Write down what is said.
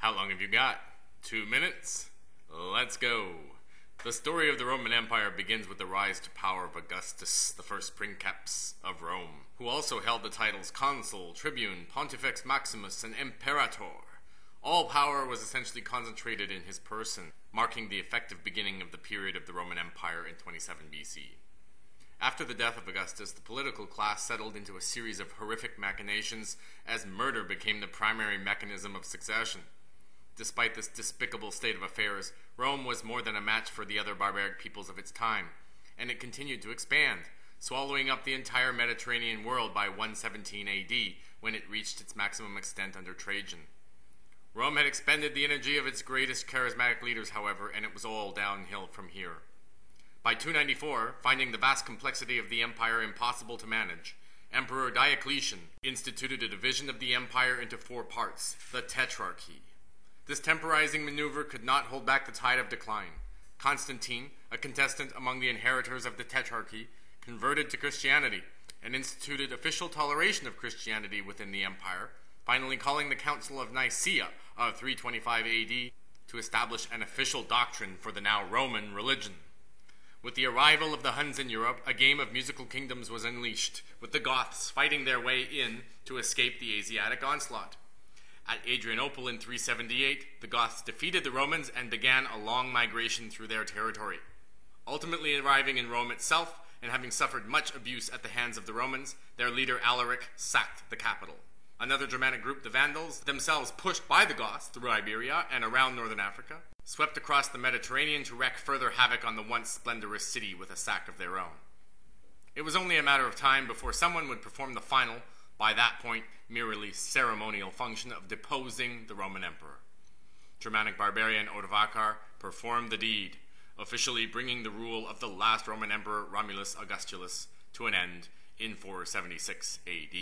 How long have you got? 2 minutes? Let's go. The story of the Roman Empire begins with the rise to power of Augustus, the first princeps of Rome, who also held the titles consul, tribune, pontifex maximus, and imperator. All power was essentially concentrated in his person, marking the effective beginning of the period of the Roman Empire in 27 BC. After the death of Augustus, the political class settled into a series of horrific machinations as murder became the primary mechanism of succession. Despite this despicable state of affairs, Rome was more than a match for the other barbaric peoples of its time, and it continued to expand, swallowing up the entire Mediterranean world by 117 AD, when it reached its maximum extent under Trajan. Rome had expended the energy of its greatest charismatic leaders, however, and it was all downhill from here. By 294, finding the vast complexity of the empire impossible to manage, Emperor Diocletian instituted a division of the empire into 4 parts, the Tetrarchy. This temporizing maneuver could not hold back the tide of decline. Constantine, a contestant among the inheritors of the Tetrarchy, converted to Christianity and instituted official toleration of Christianity within the empire, finally calling the Council of Nicaea of 325 AD to establish an official doctrine for the now Roman religion. With the arrival of the Huns in Europe, a game of musical kingdoms was unleashed, with the Goths fighting their way in to escape the Asiatic onslaught. At Adrianople in 378, the Goths defeated the Romans and began a long migration through their territory. Ultimately arriving in Rome itself, and having suffered much abuse at the hands of the Romans, their leader Alaric sacked the capital. Another Germanic group, the Vandals, themselves pushed by the Goths through Iberia and around northern Africa, swept across the Mediterranean to wreak further havoc on the once splendorous city with a sack of their own. It was only a matter of time before someone would perform the final, by that point, merely ceremonial function of deposing the Roman emperor. Germanic barbarian Odovacar performed the deed, officially bringing the rule of the last Roman emperor Romulus Augustulus to an end in 476 AD.